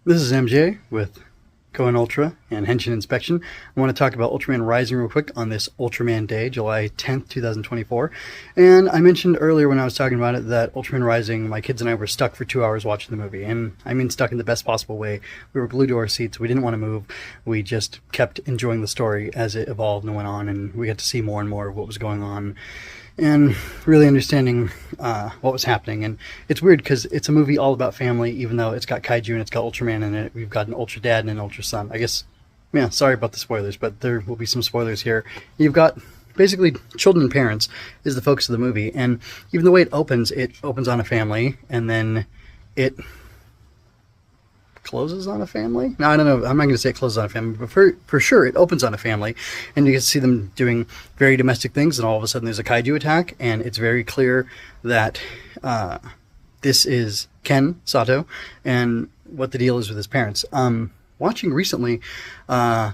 This is MJ with Cohen Ultra and Henshin Inspection. I want to talk about Ultraman Rising real quick on this Ultraman Day, July 10th, 2024. And I mentioned earlier when I was talking about it that Ultraman Rising, my kids and I were stuck for 2 hours watching the movie. And I mean stuck in the best possible way. We were glued to our seats. We didn't want to move. We just kept enjoying the story as it evolved and went on. And we got to see more and more of what was going on and really understanding what was happening. And it's weird because it's a movie all about family, even though it's got kaiju and it's got Ultraman in it. We've got an Ultra Dad and an Ultra Son. I guess, yeah, sorry about the spoilers, but there will be some spoilers here. You've got basically children and parents is the focus of the movie. And even the way it opens on a family, and then it closes on a family? No, I don't know. I'm not going to say it closes on a family, but for sure it opens on a family, and you get to see them doing very domestic things, and all of a sudden there's a kaiju attack, and it's very clear that this is Ken Sato and what the deal is with his parents. Watching recently, so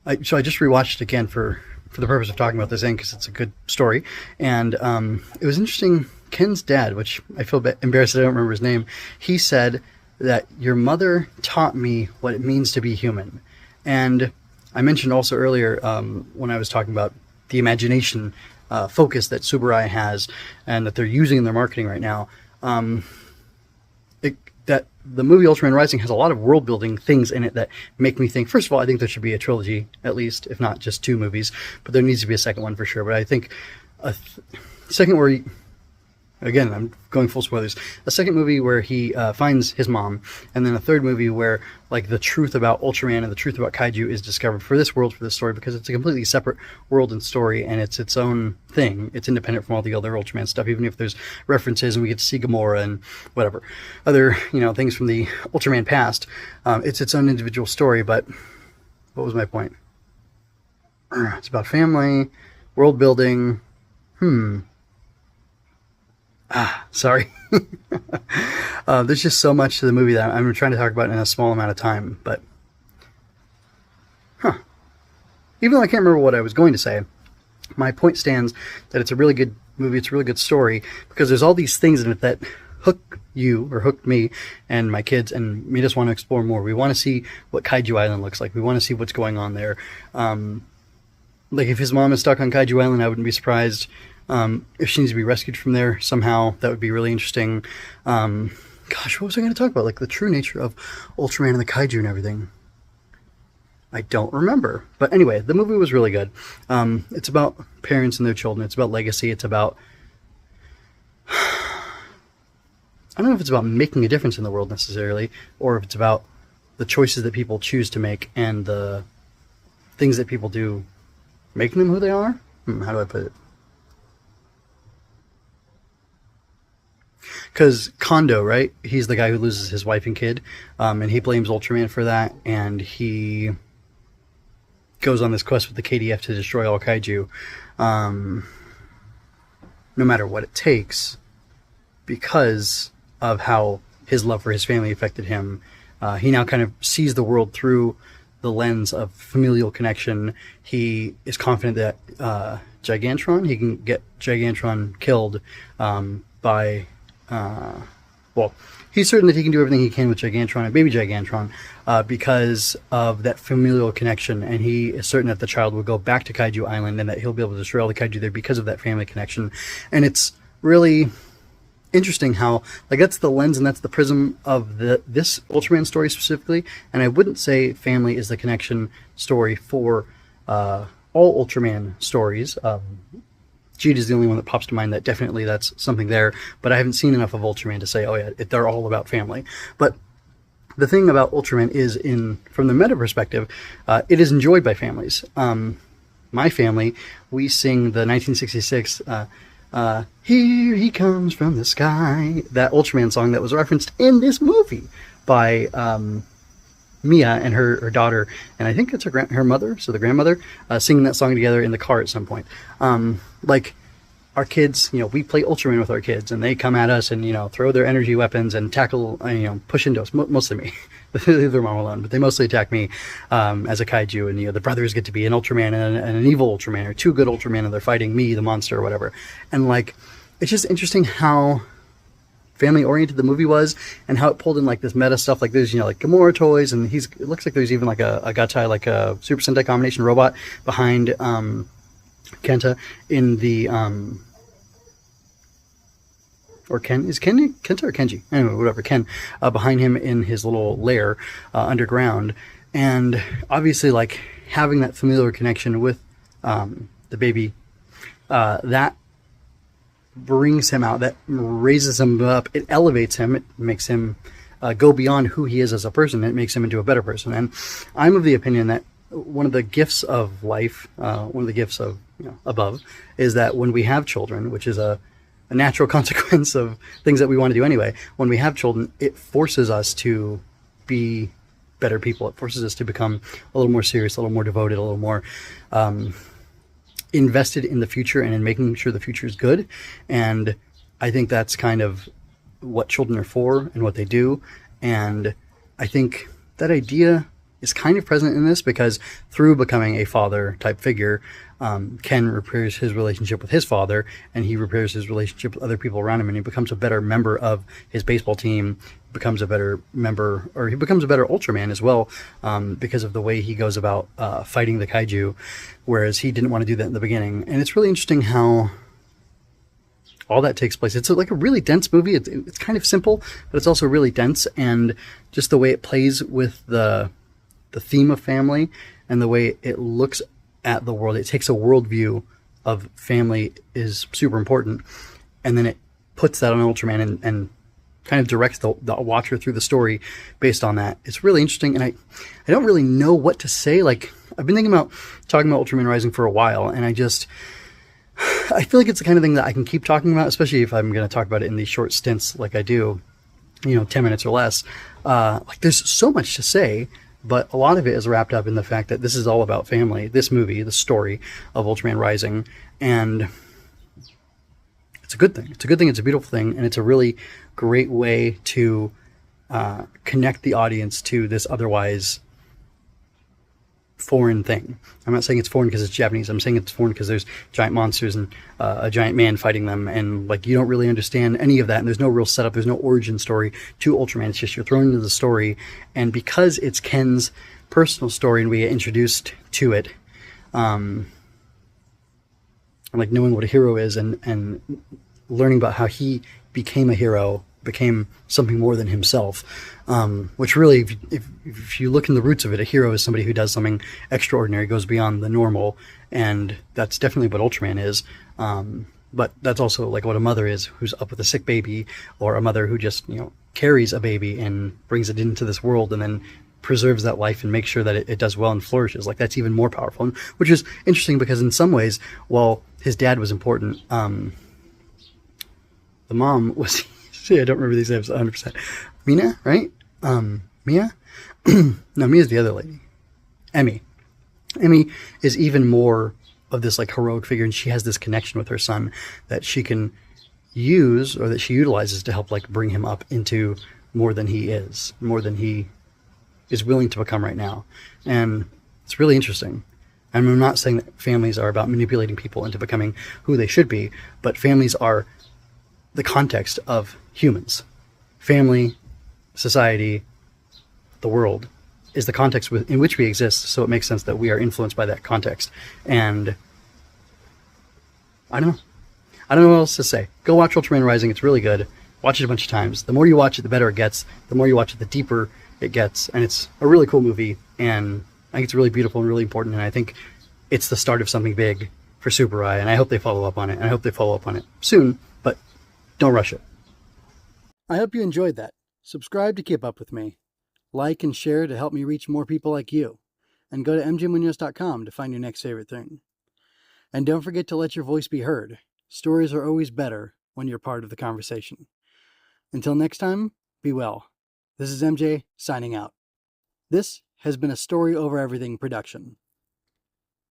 I just rewatched it again for the purpose of talking about this thing because it's a good story, and it was interesting. Ken's dad, which I feel embarrassed that I don't remember his name, he said that your mother taught me what it means to be human. And I mentioned also earlier when I was talking about the imagination focus that Subaraya has and that they're using in their marketing right now, that the movie Ultraman Rising has a lot of world building things in it that make me think, first of all, I think there should be a trilogy at least, if not just 2 movies, but there needs to be a second one for sure. But I think a second where again, I'm going full spoilers. A second movie where he finds his mom, and then a third movie where like the truth about Ultraman and the truth about kaiju is discovered for this world, for this story, because it's a completely separate world and story, and it's its own thing. It's independent from all the other Ultraman stuff, even if there's references and we get to see Gamora and whatever other things from the Ultraman past. It's its own individual story. But what was my point? It's about family, world building. Sorry. There's just so much to the movie that I'm trying to talk about in a small amount of time, but even though I can't remember what I was going to say, my point stands that it's a really good movie, it's a really good story, because there's all these things in it that hook you, or hooked me and my kids, and made us want to explore more. We want to see what Kaiju Island looks like. We want to see what's going on there. Like if his mom is stuck on Kaiju Island, I wouldn't be surprised. If she needs to be rescued from there somehow, that would be really interesting. Gosh, what was I going to talk about? Like the true nature of Ultraman and the kaiju and everything. I don't remember. But anyway, the movie was really good. It's about parents and their children. It's about legacy. It's about... I don't know if it's about making a difference in the world necessarily, or if it's about the choices that people choose to make and the things that people do making them who they are. How do I put it? Because Kondo, right? He's the guy who loses his wife and kid, and he blames Ultraman for that, and he goes on this quest with the KDF to destroy all kaiju, no matter what it takes, because of how his love for his family affected him. He now kind of sees the world through the lens of familial connection. He is confident that Gigantron, he can get Gigantron killed by... well, he's certain that he can do everything he can with Gigantron and baby Gigantron because of that familial connection, and he is certain that the child will go back to Kaiju Island and that he'll be able to destroy all the kaiju there because of that family connection. And it's really interesting how, like, that's the lens and that's the prism of this Ultraman story specifically, and I wouldn't say family is the connection story for all Ultraman stories. Jeet is the only one that pops to mind that definitely that's something there, but I haven't seen enough of Ultraman to say, oh yeah, they're all about family. But the thing about Ultraman is, from the meta perspective, it is enjoyed by families. My family, we sing the 1966 Here He Comes from the Sky, that Ultraman song that was referenced in this movie by Mia and her daughter, and I think it's her mother, so the grandmother, singing that song together in the car at some point. Like our kids, we play Ultraman with our kids, and they come at us and throw their energy weapons and tackle, push into us. Mostly me, they leave their mom alone, but they mostly attack me as a kaiju. And the brothers get to be an Ultraman and an evil Ultraman, or 2 good Ultraman, and they're fighting me, the monster, or whatever. And like, it's just interesting how family oriented the movie was, and how it pulled in like this meta stuff. Like there's, like Gamora toys, and it looks like there's even like a Gatai, like a Super Sentai combination robot behind Kenta in the or Ken, is Kenta or Kenji? Anyway, whatever, Ken, behind him in his little lair underground. And obviously, like, having that familiar connection with the baby, that brings him out, that raises him up, it elevates him, it makes him go beyond who he is as a person, it makes him into a better person. And I'm of the opinion that one of the gifts of life, one of the gifts of above, is that when we have children, which is a natural consequence of things that we want to do anyway, when we have children, it forces us to be better people. It forces us to become a little more serious, a little more devoted, a little more invested in the future and in making sure the future is good. And I think that's kind of what children are for and what they do. And I think that idea is kind of present in this, because through becoming a father type figure, Ken repairs his relationship with his father, and he repairs his relationship with other people around him, and he becomes a better member of his baseball team, becomes a better member, or he becomes a better Ultraman as well, because of the way he goes about fighting the kaiju, whereas he didn't want to do that in the beginning. And it's really interesting how all that takes place. It's like a really dense movie. It's kind of simple, but it's also really dense, and just the way it plays with the theme of family and the way it looks at the world. It takes a worldview of family is super important, and then it puts that on Ultraman and kind of directs the watcher through the story based on that. It's really interesting, and I don't really know what to say. Like, I've been thinking about talking about Ultraman Rising for a while, and I feel like it's the kind of thing that I can keep talking about, especially if I'm going to talk about it in these short stints like I do, 10 minutes or less. Like, there's so much to say, but a lot of it is wrapped up in the fact that this is all about family. This movie, the story of Ultraman Rising, and it's a good thing. It's a good thing. It's a beautiful thing, and it's a really great way to connect the audience to this otherwise foreign thing. I'm not saying it's foreign because it's Japanese. I'm saying it's foreign because there's giant monsters and a giant man fighting them, and like you don't really understand any of that, and there's no real setup, there's no origin story to Ultraman. It's just you're thrown into the story, and because it's Ken's personal story and we get introduced to it, and like knowing what a hero is and learning about how he became a hero, became something more than himself, which really, if you look in the roots of it, a hero is somebody who does something extraordinary, goes beyond the normal, and that's definitely what Ultraman is. But that's also like what a mother is, who's up with a sick baby, or a mother who just carries a baby and brings it into this world and then preserves that life and makes sure that it does well and flourishes. Like, that's even more powerful, which is interesting because in some ways, while his dad was important, the mom was I don't remember these names 100%. Mina, right? Mia? No, Mia's the other lady. Emmy. Emmy is even more of this like heroic figure, and she has this connection with her son that she can use, or that she utilizes to help like bring him up into more than he is willing to become right now. And it's really interesting. And I'm not saying that families are about manipulating people into becoming who they should be, but families are the context of humans. Family, society, the world is the context in which we exist, so it makes sense that we are influenced by that context. And I don't know what else to say. Go watch Ultraman Rising. It's really good. Watch it a bunch of times. The more you watch it, the better it gets. The more you watch it, the deeper it gets. And it's a really cool movie, and I think it's really beautiful and really important, and I think it's the start of something big for Super Eye, and I hope they follow up on it, and I hope they follow up on it soon, but don't rush it. I hope you enjoyed that. Subscribe to keep up with me. Like and share to help me reach more people like you. And go to mjmunoz.com to find your next favorite thing. And don't forget to let your voice be heard. Stories are always better when you're part of the conversation. Until next time, be well. This is MJ signing out. This has been a Story Over Everything production.